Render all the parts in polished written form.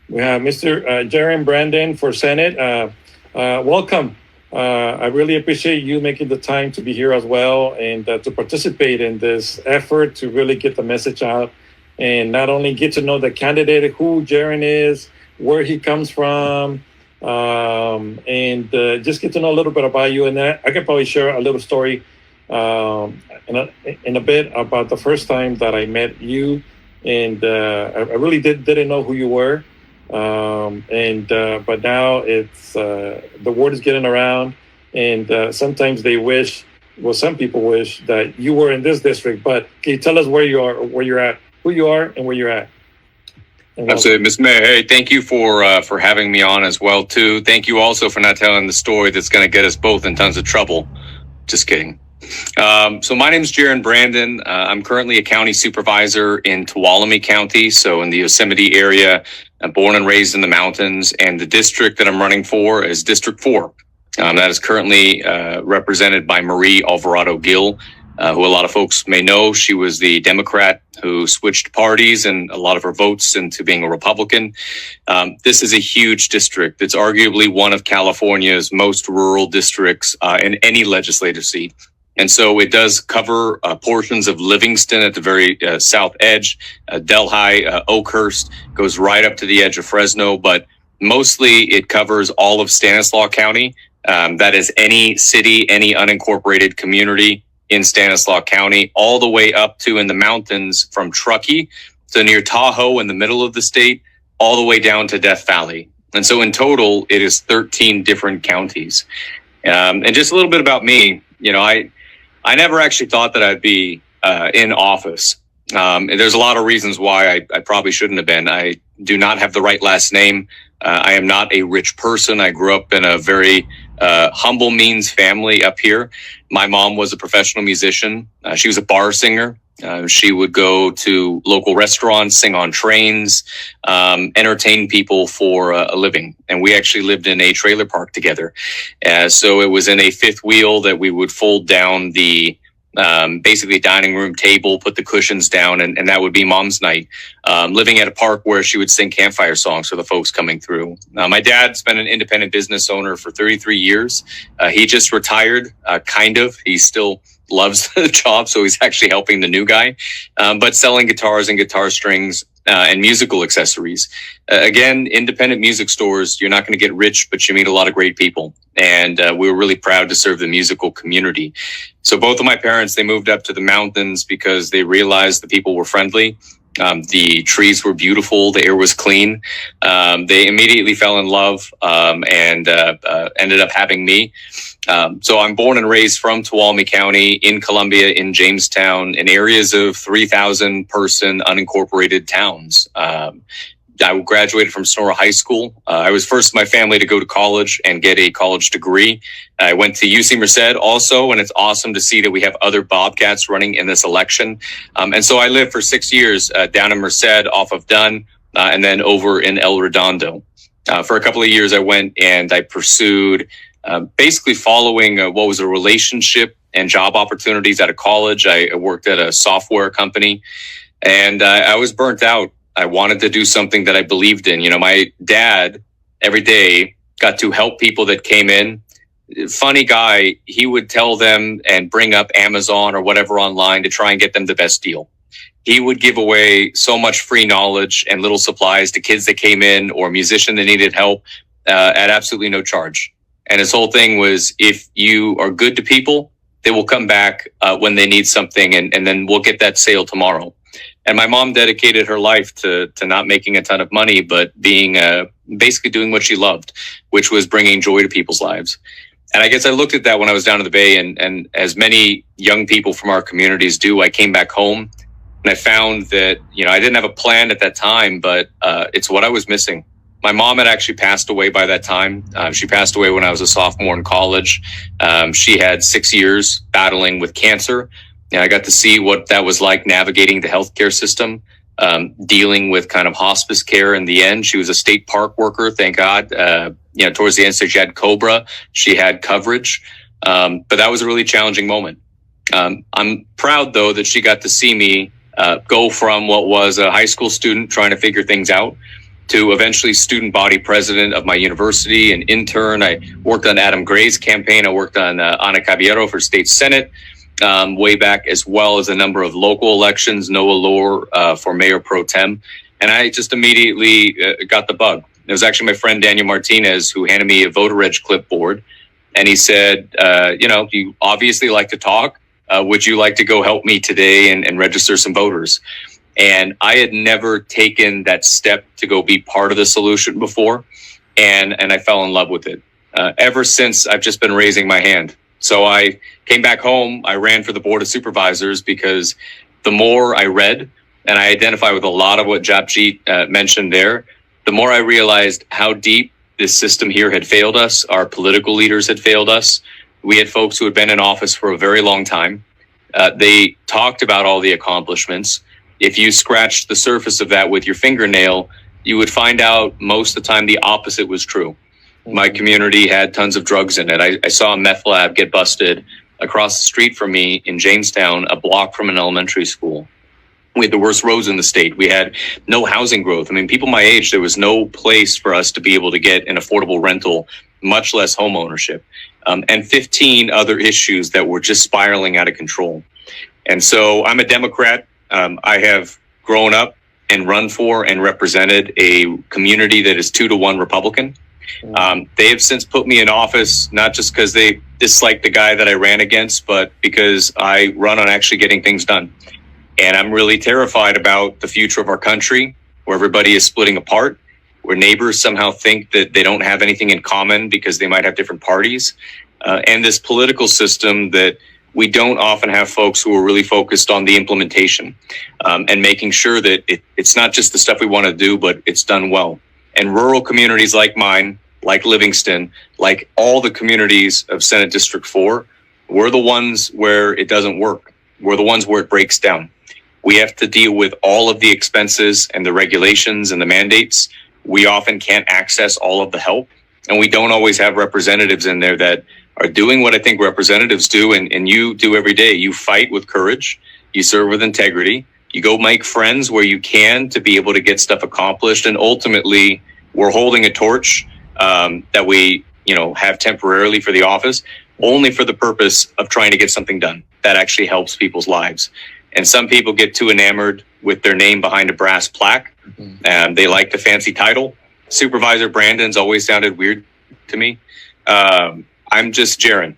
We have Mr. Jaren Brandon for Senate. Welcome. I really appreciate you making the time to be here as well and to participate in this effort to really get the message out and not only get to know the candidate, who Jaren is, where he comes from, and just get to know a little bit about you. And I can probably share a little story in a bit about the first time that I met you. And I really didn't know who you were. But now it's the word is getting around, and sometimes they wish, well, some people wish that you were in this district. But can you tell us where you are, where you're at, who you are, and where you're at? Absolutely, Ms. Mayor. Hey, thank you for having me on as well too. Thank you also for not telling the story that's going to get us both in tons of trouble. Just kidding. So my name is Jaren Brandon. I'm currently a county supervisor in Tuolumne County, so in the Yosemite area. I'm born and raised in the mountains, and the district that I'm running for is District 4. That is currently represented by Marie Alvarado Gill, who a lot of folks may know. She was the Democrat who switched parties and a lot of her votes into being a Republican. This is a huge district. It's arguably one of California's most rural districts in any legislative seat. And so it does cover portions of Livingston at the very south edge, Delhi, Oakhurst, goes right up to the edge of Fresno, but mostly it covers all of Stanislaus County. That is any city, any unincorporated community in Stanislaus County, all the way up to in the mountains from Truckee, so near Tahoe in the middle of the state, all the way down to Death Valley. And so in total, it is 13 different counties. And just a little bit about me, I never actually thought that I'd be in office. There's a lot of reasons why I probably shouldn't have been. I do not have the right last name. I am not a rich person. I grew up in a very humble means family up here. My mom was a professional musician. She was a bar singer. She would go to local restaurants, sing on trains, entertain people for a living. And we actually lived in a trailer park together. So it was in a fifth wheel that we would fold down the basically dining room table, put the cushions down, and that would be mom's night. Living at a park where she would sing campfire songs for the folks coming through. My dad's been an independent business owner for 33 years. He just retired, kind of. He still loves the job, so he's actually helping the new guy, but selling guitars and guitar strings and musical accessories. Again, independent music stores, you're not going to get rich, but you meet a lot of great people. And we were really proud to serve the musical community. So both of my parents, they moved up to the mountains because they realized the people were friendly. The trees were beautiful. The air was clean. They immediately fell in love and ended up having me. So I'm born and raised from Tuolumne County in Columbia, in Jamestown, in areas of 3,000 person unincorporated towns. I graduated from Sonora High School. I was first in my family to go to college and get a college degree. I went to UC Merced also, and it's awesome to see that we have other Bobcats running in this election. And so I lived for 6 years down in Merced off of Dunn, and then over in El Redondo. For a couple of years, I went and I pursued basically following what was a relationship and job opportunities out of college. I worked at a software company, and I was burnt out. I wanted to do something that I believed in. My dad every day got to help people that came in. Funny guy, he would tell them and bring up Amazon or whatever online to try and get them the best deal. He would give away so much free knowledge and little supplies to kids that came in or musicians that needed help at absolutely no charge. And his whole thing was, if you are good to people, they will come back when they need something, and then we'll get that sale tomorrow. And my mom dedicated her life to not making a ton of money, but being basically doing what she loved, which was bringing joy to people's lives. And I guess I looked at that when I was down in the Bay, and as many young people from our communities do, I came back home and I found that, I didn't have a plan at that time, but it's what I was missing. My mom had actually passed away by that time. She passed away when I was a sophomore in college. She had 6 years battling with cancer. And I got to see what that was like navigating the healthcare system, dealing with kind of hospice care in the end. She was a state park worker, thank God. Towards the end, so she had COBRA. She had coverage. But that was a really challenging moment. I'm proud, though, that she got to see me go from what was a high school student trying to figure things out to eventually student body president of my university, an intern. I worked on Adam Gray's campaign. I worked on Ana Caballero for state senate way back, as well as a number of local elections, Noah Lohr for mayor pro tem. And I just immediately got the bug. It was actually my friend Daniel Martinez who handed me a voter edge clipboard. And he said, you obviously like to talk. Would you like to go help me today and register some voters? And I had never taken that step to go be part of the solution before. And I fell in love with it. Ever since, I've just been raising my hand. So I came back home. I ran for the board of supervisors because the more I read, and I identify with a lot of what Japjit mentioned there, the more I realized how deep this system here had failed us. Our political leaders had failed us. We had folks who had been in office for a very long time. They talked about all the accomplishments. If you scratched the surface of that with your fingernail, you would find out most of the time the opposite was true. My community had tons of drugs in it. I saw a meth lab get busted across the street from me in Jamestown, a block from an elementary school. We had the worst roads in the state. We had no housing growth. I mean, people my age, there was no place for us to be able to get an affordable rental, much less home ownership, and 15 other issues that were just spiraling out of control. And so I'm a Democrat. I have grown up and run for and represented a community that is 2-to-1 Republican. They have since put me in office, not just because they dislike the guy that I ran against, but because I run on actually getting things done. And I'm really terrified about the future of our country, where everybody is splitting apart, where neighbors somehow think that they don't have anything in common because they might have different parties, and this political system that we don't often have folks who are really focused on the implementation and making sure that it's not just the stuff we want to do, but it's done well. And rural communities like mine, like Livingston, like all the communities of Senate District 4, we're the ones where it doesn't work. We're the ones where it breaks down. We have to deal with all of the expenses and the regulations and the mandates. We often can't access all of the help, and we don't always have representatives in there that are doing what I think representatives do, and you do every day. You fight with courage, you serve with integrity, you go make friends where you can to be able to get stuff accomplished, and ultimately we're holding a torch that we have temporarily for the office, only for the purpose of trying to get something done that actually helps people's lives. And some people get too enamored with their name behind a brass plaque, and they like the fancy title. Supervisor Brandon's always sounded weird to me. I'm just Jaron.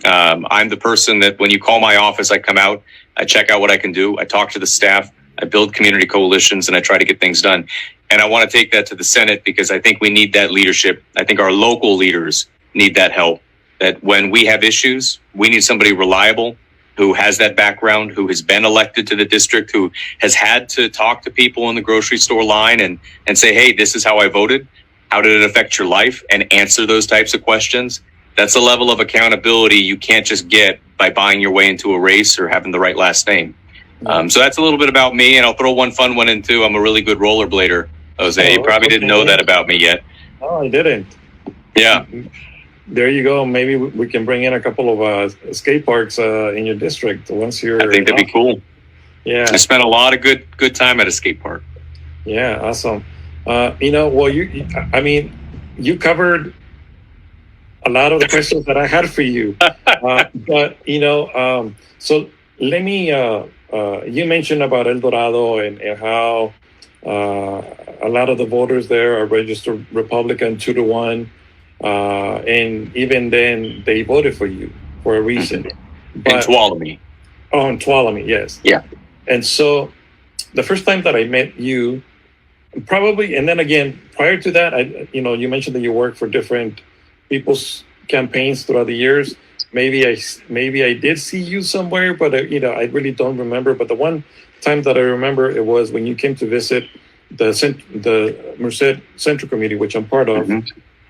I'm the person that when you call my office, I come out, I check out what I can do, I talk to the staff, I build community coalitions, and I try to get things done. And I want to take that to the Senate because I think we need that leadership. I think our local leaders need that help. That when we have issues, we need somebody reliable who has that background, who has been elected to the district, who has had to talk to people in the grocery store line and say, hey, this is how I voted. How did it affect your life? And answer those types of questions. That's a level of accountability you can't just get by buying your way into a race or having the right last name. So that's a little bit about me, and I'll throw one fun one in too. I'm a really good rollerblader, Jose. You probably didn't know that about me yet. Oh, I didn't. Yeah. There you go. Maybe we can bring in a couple of skate parks in your district once you're. I think that'd be cool. Yeah. I spent a lot of good time at a skate park. Yeah, awesome. You covered a lot of the questions that I had for you. So let me, you mentioned about El Dorado and how a lot of the voters there are registered Republican 2-to-1. And even then they voted for you for a reason. In Tuolumne. Oh, in Tuolumne, yes. Yeah. And so the first time that I met you, probably, and then again, prior to that, you mentioned that you worked for different people's campaigns throughout the years. Maybe I did see you somewhere, but I really don't remember. But the one time that I remember, it was when you came to visit the Merced Central Committee, which I'm part of.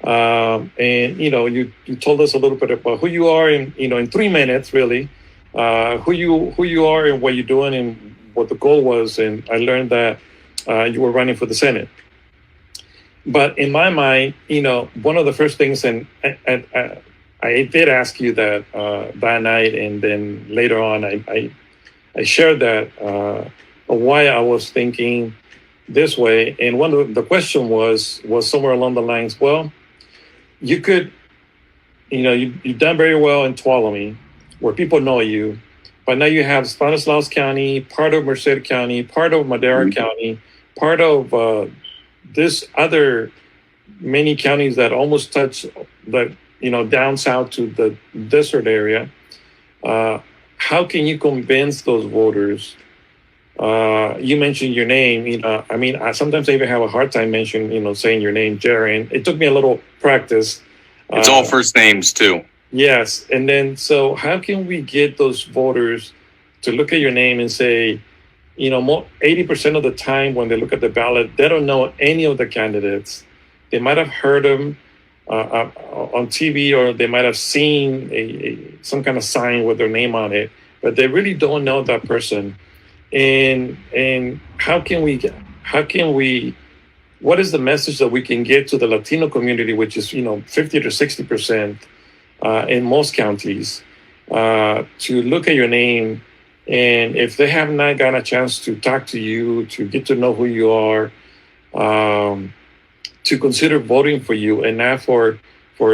And you told us a little bit about who you are, in 3 minutes, really, who you are and what you're doing and what the goal was. And I learned that you were running for the Senate. But in my mind, one of the first things, and I did ask you that that night, and then later on, I shared that why I was thinking this way. And one of the question was somewhere along the lines, well, you could, you've done very well in Tuolumne, where people know you, but now you have Stanislaus County, part of Merced County, part of Madera County, part of this other many counties that almost touch the, down south to the desert area. How can you convince those voters? You mentioned your name. I sometimes I even have a hard time mentioning, saying your name, Jaren. It took me a little practice. It's all first names too. Yes. And then, so how can we get those voters to look at your name and say, 80% of the time when they look at the ballot, they don't know any of the candidates. They might have heard them on TV, or they might have seen some kind of sign with their name on it, but they really don't know that person. And how can we, what is the message that we can get to the Latino community, which is, 50 to 60% in most counties, to look at your name, and if they have not gotten a chance to talk to you, to get to know who you are, to consider voting for you, and not for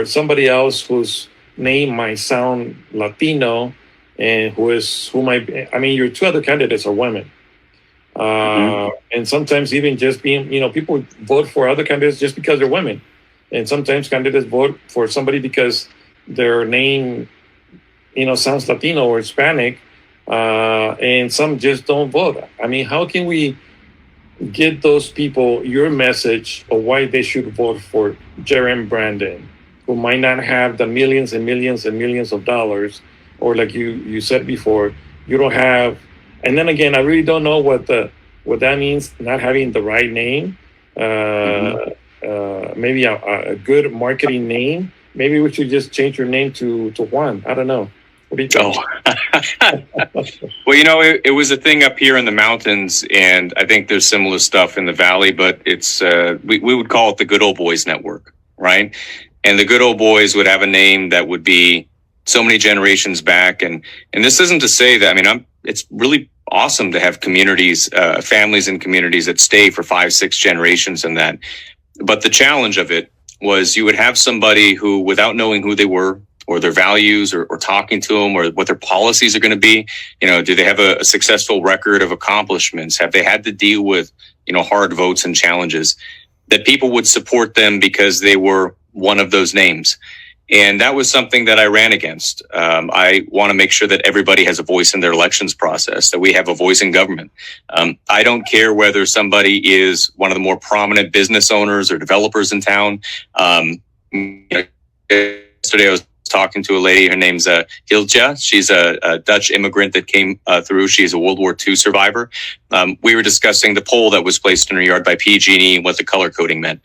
somebody else whose name might sound Latino, and your two other candidates are women. And sometimes even just being, people vote for other candidates just because they're women. And sometimes candidates vote for somebody because their name, sounds Latino or Hispanic, and some just don't vote. How can we get those people your message of why they should vote for Jaren Brandon, who might not have the millions and millions and millions of dollars, or like you said before, you don't have. And then again, I really don't know what that means, not having the right name. Maybe a good marketing name. Maybe we should just change your name to Juan. I don't know. What do you think? Well, it was a thing up here in the mountains, and I think there's similar stuff in the valley, but it's we would call it the Good Old Boys Network, right? And the Good Old Boys would have a name that would be so many generations back, and this isn't to say that it's really awesome to have communities, families and communities that stay for 5-6 generations in that. But the challenge of it was you would have somebody who, without knowing who they were or their values or talking to them or what their policies are going to be, do they have a successful record of accomplishments? Have they had to deal with, hard votes and challenges, that people would support them because they were one of those names? And that was something that I ran against. I want to make sure that everybody has a voice in their elections process, that we have a voice in government. I don't care whether somebody is one of the more prominent business owners or developers in town. Yesterday I was talking to a lady, her name's Hilja. She's a Dutch immigrant that came through. She's a World War II survivor. We were discussing the pole that was placed in her yard by PG&E and what the color coding meant.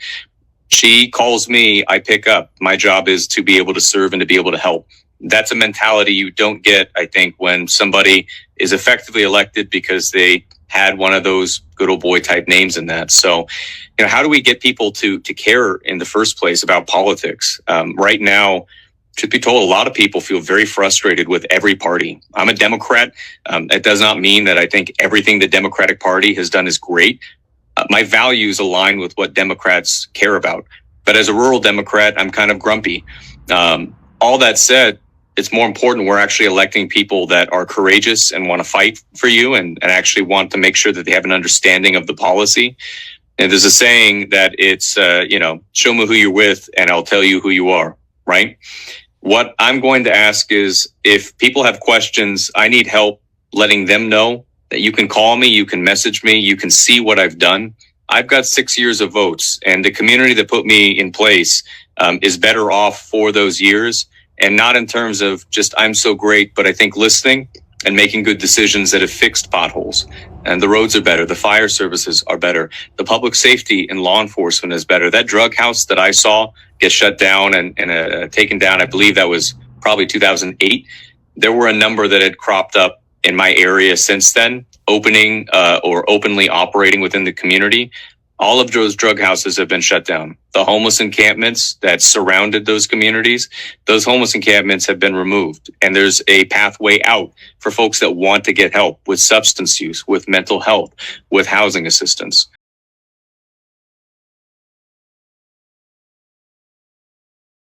She calls me, I pick up. My job is to be able to serve and to be able to help. That's a mentality you don't get, I think, when somebody is effectively elected because they had one of those good old boy type names in that. So, how do we get people to care in the first place about politics? Right now, truth be told, a lot of people feel very frustrated with every party. I'm a Democrat. That does not mean that I think everything the Democratic Party has done is great. My values align with what Democrats care about. But as a rural Democrat, I'm kind of grumpy. All that said, it's more important we're actually electing people that are courageous and want to fight for you and actually want to make sure that they have an understanding of the policy. And there's a saying that it's, show me who you're with and I'll tell you who you are, right? What I'm going to ask is, if people have questions, I need help letting them know that you can call me, you can message me, you can see what I've done. I've got 6 years of votes, and the community that put me in place is better off for those years, and not in terms of just I'm so great, but I think listening and making good decisions that have fixed potholes. And the roads are better, the fire services are better, the public safety and law enforcement is better. That drug house that I saw get shut down and taken down, I believe that was probably 2008. There were a number that had cropped up in my area since then, opening or openly operating within the community. All of those drug houses have been shut down. The homeless encampments that surrounded those communities, those homeless encampments have been removed. And there's a pathway out for folks that want to get help with substance use, with mental health, with housing assistance.